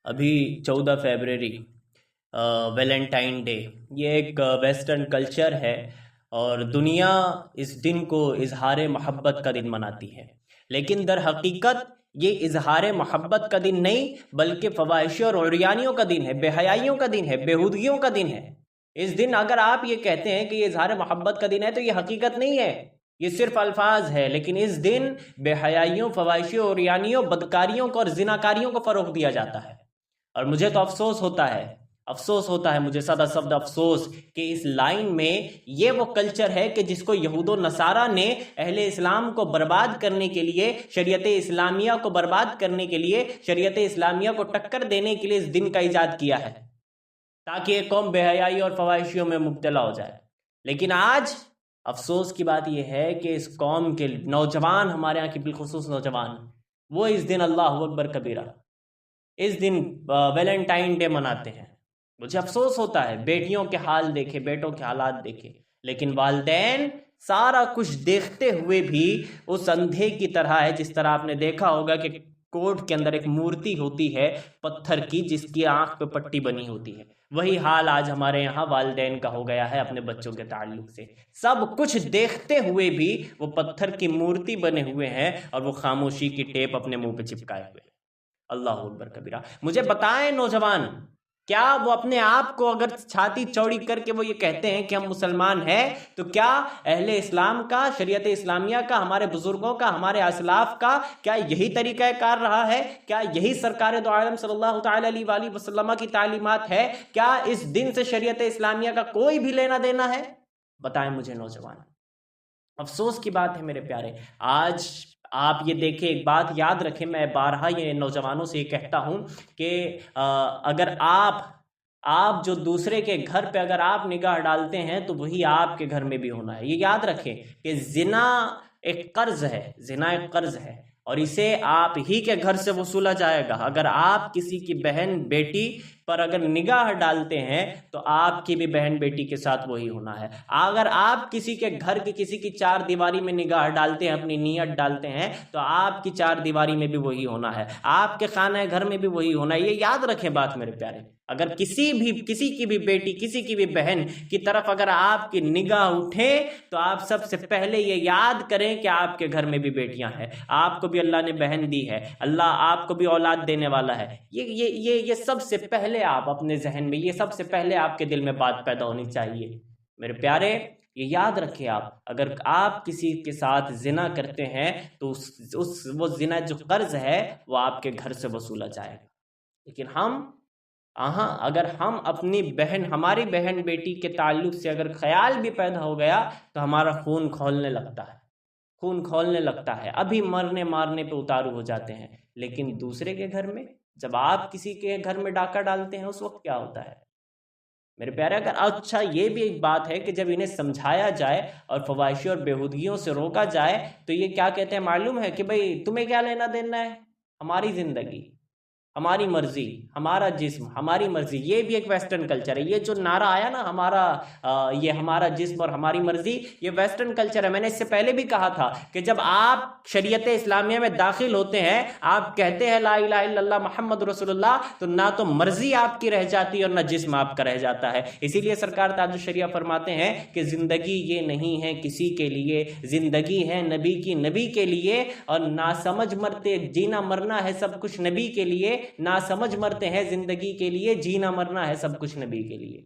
ابھی 14 February Valentine day, یہ ایک ویسٹرن کلچر ہے اور دنیا اس دن کو اظہار محبت کا دن مناتی ہے، لیکن در حقیقت یہ اظہار محبت کا دن نہیں بلکہ فواحش اور عریانیوں کا دن ہے، بے حیائیوں کا دن ہے، بےہودگیوں کا دن ہے۔ اس دن اگر آپ یہ کہتے ہیں کہ یہ اظہار محبت کا دن ہے تو یہ حقیقت نہیں ہے، یہ صرف الفاظ ہے، لیکن اس دن بے حیائیوں، فواحشوں، عریانیوں، بدکاریوں کو اور زناکاریوں کو فروغ دیا جاتا ہے۔ اور مجھے تو افسوس ہوتا ہے مجھے سادہ سبد افسوس کہ اس لائن میں یہ وہ کلچر ہے کہ جس کو یہود و نصارہ نے اہل اسلام کو برباد کرنے کے لیے، شریعت اسلامیہ کو برباد کرنے کے لیے، شریعت اسلامیہ کو ٹکر دینے کے لیے اس دن کا ایجاد کیا ہے تاکہ یہ قوم بے حیائی اور فواحشیوں میں مبتلا ہو جائے۔ لیکن آج افسوس کی بات یہ ہے کہ اس قوم کے نوجوان، ہمارے یہاں کی بالخصوص نوجوان، وہ اس دن اللہ اکبر کبیرہ، اس دن ویلنٹائن ڈے مناتے ہیں۔ مجھے افسوس ہوتا ہے، بیٹیوں کے حال دیکھے، بیٹوں کے حالات دیکھے، لیکن والدین سارا کچھ دیکھتے ہوئے بھی اس اندھے کی طرح ہے۔ جس طرح آپ نے دیکھا ہوگا کہ کورٹ کے اندر ایک مورتی ہوتی ہے پتھر کی جس کی آنکھ پہ پٹی بنی ہوتی ہے، وہی حال آج ہمارے یہاں والدین کا ہو گیا ہے اپنے بچوں کے تعلق سے۔ سب کچھ دیکھتے ہوئے بھی وہ پتھر کی مورتی بنے ہوئے ہیں اور وہ خاموشی کی ٹیپ اپنے منہ پہ چپکائے ہوئے ہیں۔ اللہ اکبر کبیرہ۔ مجھے بتائیں نوجوان، کیا وہ اپنے آپ کو اگر چھاتی چوڑی کر کے وہ یہ کہتے ہیں کہ ہم مسلمان ہیں، تو کیا اہل اسلام کا، شریعت اسلامیہ کا، ہمارے بزرگوں کا، ہمارے اسلاف کا کیا یہی طریقہ کار رہا ہے؟ کیا یہی سرکار دو عالم صلی اللہ تعالی علیہ وآلہ وسلم کی تعلیمات ہے؟ کیا اس دن سے شریعت اسلامیہ کا کوئی بھی لینا دینا ہے؟ بتائیں مجھے نوجوان۔ افسوس کی بات ہے میرے پیارے، آج آپ یہ دیکھیں، ایک بات یاد رکھیں، میں بارہا یہ نوجوانوں سے یہ کہتا ہوں کہ اگر آپ جو دوسرے کے گھر پہ اگر آپ نگاہ ڈالتے ہیں تو وہی آپ کے گھر میں بھی ہونا ہے۔ یہ یاد رکھیں کہ زنا ایک قرض ہے اور اسے آپ ہی کے گھر سے وصولا جائے گا۔ اگر آپ کسی کی بہن بیٹی پر اگر نگاہ ڈالتے ہیں تو آپ کی بھی بہن بیٹی کے ساتھ وہی ہونا ہے۔ اگر آپ کسی کے گھر کی، کسی کی چار دیواری میں نگاہ ڈالتے ہیں، اپنی نیت ڈالتے ہیں، تو آپ کی چار دیواری میں بھی وہی ہونا ہے، آپ کے خانہ گھر میں بھی وہی ہونا ہے۔ یہ یاد رکھیں بات میرے پیارے۔ اگر کسی کی بھی بیٹی، کسی کی بھی بہن کی طرف اگر آپ کی نگاہ اٹھے تو آپ سب سے پہلے یہ یاد کریں کہ آپ کے گھر میں بھی بیٹیاں ہیں، آپ کو بھی اللہ نے بہن دی ہے، اللہ آپ کو بھی اولاد دینے والا ہے۔ یہ سب سے پہلے آپ اپنے ذہن میں، یہ سب سے پہلے آپ کے دل میں بات پیدا ہونی چاہیے میرے پیارے۔ یہ یاد رکھیں، اگر آپ کسی کے ساتھ زنا کرتے ہیں تو وہ زنا جو قرض ہے وہ آپ کے گھر سے وصولا جائے گا۔ لیکن اگر ہم اپنی بہن، ہماری بہن بیٹی کے تعلق سے اگر خیال بھی پیدا ہو گیا تو ہمارا خون کھولنے لگتا ہے، ابھی مرنے مارنے پہ اتارو ہو جاتے ہیں۔ لیکن دوسرے کے گھر میں، جب آپ کسی کے گھر میں ڈاکہ ڈالتے ہیں، اس وقت کیا ہوتا ہے میرے پیارے؟ اگر اچھا یہ بھی ایک بات ہے کہ جب انہیں سمجھایا جائے اور فواحشی اور بےہودگیوں سے روکا جائے تو یہ کیا کہتے ہیں معلوم ہے کہ بھئی تمہیں کیا لینا دینا ہے، ہماری زندگی، ہماری مرضی، ہمارا جسم، ہماری مرضی۔ یہ بھی ایک ویسٹرن کلچر ہے۔ یہ جو نعرہ آیا نا، ہمارا جسم اور ہماری مرضی، یہ ویسٹرن کلچر ہے۔ میں نے اس سے پہلے بھی کہا تھا کہ جب آپ شریعت اسلامیہ میں داخل ہوتے ہیں، آپ کہتے ہیں لا الہ الا اللہ محمد رسول اللہ، تو نہ تو مرضی آپ کی رہ جاتی ہے اور نہ جسم آپ کا رہ جاتا ہے۔ اسی لیے سرکار تاج الشریعہ فرماتے ہیں کہ زندگی یہ نہیں ہے کسی کے لیے، زندگی ہے نبی کی، نبی کے لیے، اور ناسمجھ مرتے، جینا مرنا ہے سب کچھ نبی کے لیے، ناسمجھ مرتے ہیں زندگی کے لیے، جینا مرنا ہے سب کچھ نبی کے لیے۔